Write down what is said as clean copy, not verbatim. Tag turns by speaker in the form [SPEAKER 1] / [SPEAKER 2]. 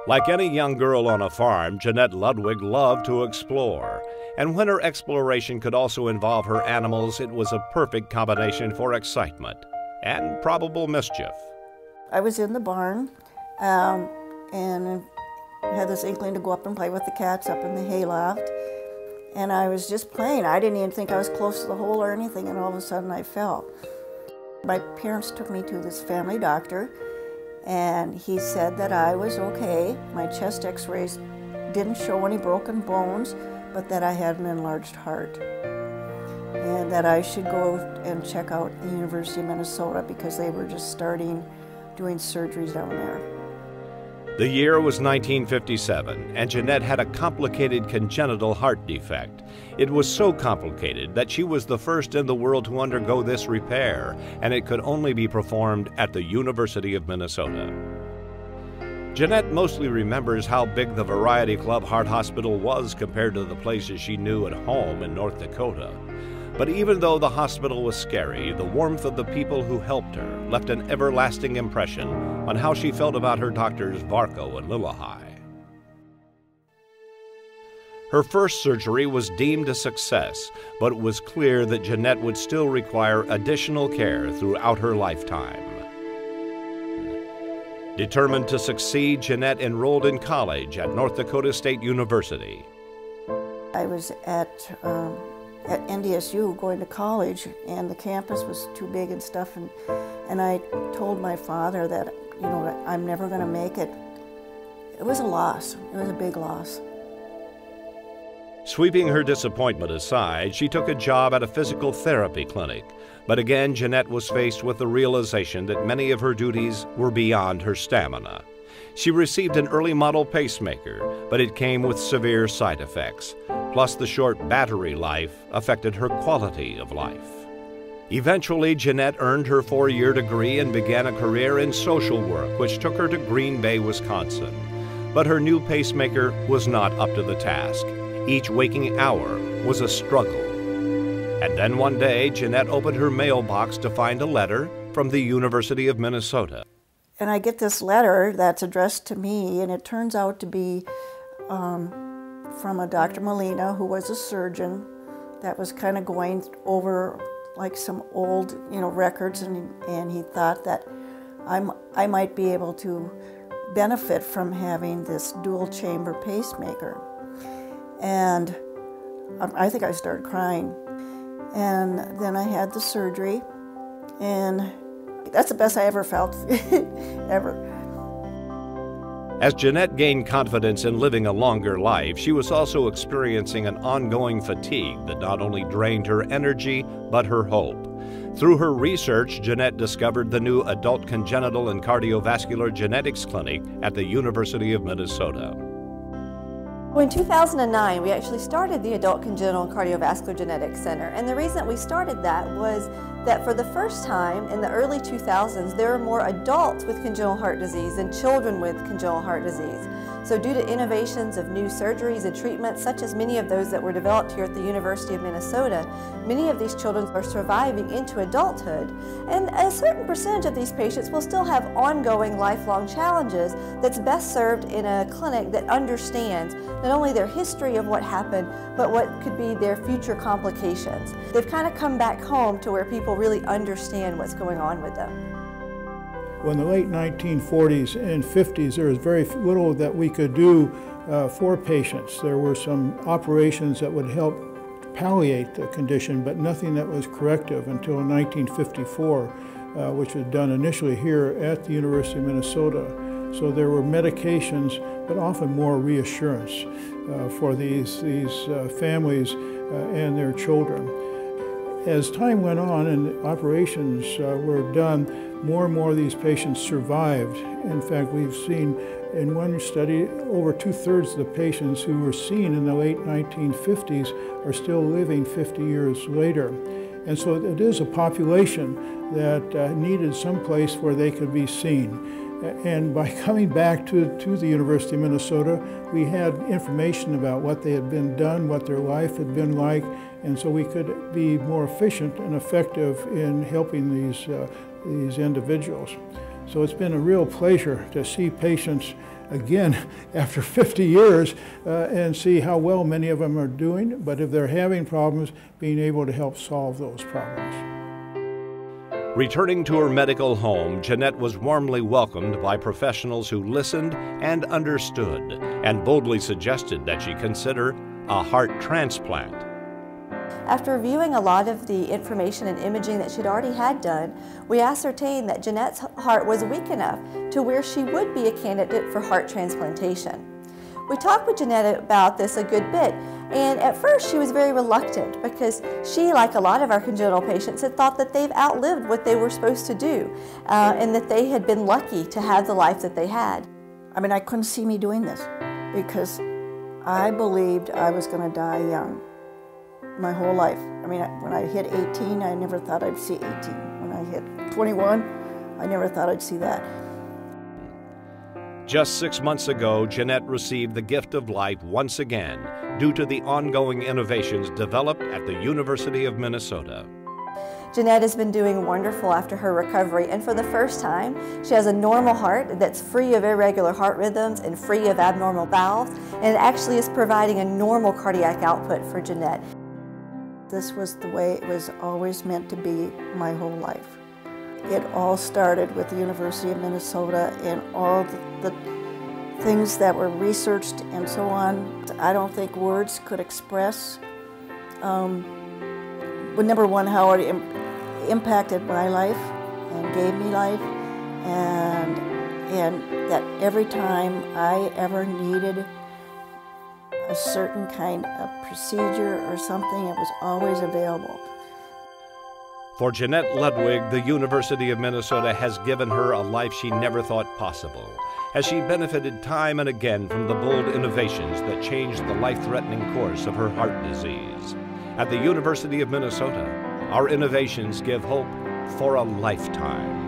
[SPEAKER 1] Like any young girl on a farm, Jeanette Ludwig loved to explore. And when her exploration could also involve her animals, it was a perfect combination for excitement and probable mischief.
[SPEAKER 2] I was in the barn and had this inkling to go up and play with the cats up in the hayloft. And I was just playing. I didn't even think I was close to the hole or anything, and all of a sudden I fell. My parents took me to this family doctor, and he said that I was okay. My chest x-rays didn't show any broken bones, but that I had an enlarged heart. And that I should go and check out the University of Minnesota because they were just starting doing surgeries down there.
[SPEAKER 1] The year was 1957, and Jeanette had a complicated congenital heart defect. It was so complicated that she was the first in the world to undergo this repair, and it could only be performed at the University of Minnesota. Jeanette mostly remembers how big the Variety Club Heart Hospital was compared to the places she knew at home in North Dakota. But even though the hospital was scary, the warmth of the people who helped her left an everlasting impression on how she felt about her doctors Varco and Lillehei. Her first surgery was deemed a success, but it was clear that Jeanette would still require additional care throughout her lifetime. Determined to succeed, Jeanette enrolled in college at North Dakota State University.
[SPEAKER 2] I was at NDSU going to college, and the campus was too big and stuff, and I told my father that, you know, I'm never going to make it. It was a loss. It was a big loss.
[SPEAKER 1] Sweeping her disappointment aside, she took a job at a physical therapy clinic. But again, Jeanette was faced with the realization that many of her duties were beyond her stamina. She received an early model pacemaker, but it came with severe side effects. Plus, the short battery life affected her quality of life. Eventually, Jeanette earned her 4-year degree and began a career in social work, which took her to Green Bay, Wisconsin. But her new pacemaker was not up to the task. Each waking hour was a struggle. And then one day, Jeanette opened her mailbox to find a letter from the University of Minnesota.
[SPEAKER 2] And I get this letter that's addressed to me, and it turns out to be from a Dr. Molina, who was a surgeon that was kind of going over like some old, records, and he thought that I might be able to benefit from having this dual chamber pacemaker. And I think I started crying. And then I had the surgery, and that's the best I ever felt, ever.
[SPEAKER 1] As Jeanette gained confidence in living a longer life, she was also experiencing an ongoing fatigue that not only drained her energy, but her hope. Through her research, Jeanette discovered the new Adult Congenital and Cardiovascular Genetics Clinic at the University of Minnesota.
[SPEAKER 3] In 2009, we actually started the Adult Congenital and Cardiovascular Genetics Center, and the reason we started that was that for the first time in the early 2000s, there were more adults with congenital heart disease than children with congenital heart disease. So due to innovations of new surgeries and treatments, such as many of those that were developed here at the University of Minnesota, many of these children are surviving into adulthood, and a certain percentage of these patients will still have ongoing lifelong challenges that's best served in a clinic that understands not only their history of what happened, but what could be their future complications. They've kind of come back home to where people really understand what's going on with them.
[SPEAKER 4] In the late 1940s and 50s, there was very little that we could do for patients. There were some operations that would help palliate the condition, but nothing that was corrective until 1954, which was done initially here at the University of Minnesota. So there were medications, but often more reassurance for these families and their children. As time went on and operations were done, more and more of these patients survived. In fact, we've seen in one study over 2/3 of the patients who were seen in the late 1950s are still living 50 years later. And so it is a population that needed some place where they could be seen. And by coming back to the University of Minnesota, we had information about what they had been done, what their life had been like, and so we could be more efficient and effective in helping these individuals. So it's been a real pleasure to see patients again after 50 years and see how well many of them are doing, but if they're having problems, being able to help solve those problems.
[SPEAKER 1] Returning to her medical home, Jeanette was warmly welcomed by professionals who listened and understood and boldly suggested that she consider a heart transplant.
[SPEAKER 3] After reviewing a lot of the information and imaging that she'd already had done, we ascertained that Jeanette's heart was weak enough to where she would be a candidate for heart transplantation. We talked with Jeanette about this a good bit, and at first she was very reluctant because she, like a lot of our congenital patients, had thought that they've outlived what they were supposed to do and that they had been lucky to have the life that they had.
[SPEAKER 2] I mean, I couldn't see me doing this because I believed I was going to die young my whole life. I mean, when I hit 18, I never thought I'd see 18. When I hit 21, I never thought I'd see that.
[SPEAKER 1] Just 6 months ago, Jeanette received the gift of life once again due to the ongoing innovations developed at the University of Minnesota.
[SPEAKER 3] Jeanette has been doing wonderful after her recovery, and for the first time, she has a normal heart that's free of irregular heart rhythms and free of abnormal valves, and it actually is providing a normal cardiac output for Jeanette.
[SPEAKER 2] This was the way it was always meant to be my whole life. It all started with the University of Minnesota and all the things that were researched and so on. I don't think words could express, number one, how it impacted my life and gave me life, and that every time I ever needed a certain kind of procedure or something, it was always available.
[SPEAKER 1] For Jeanette Ludwig, the University of Minnesota has given her a life she never thought possible, as she benefited time and again from the bold innovations that changed the life-threatening course of her heart disease. At the University of Minnesota, our innovations give hope for a lifetime.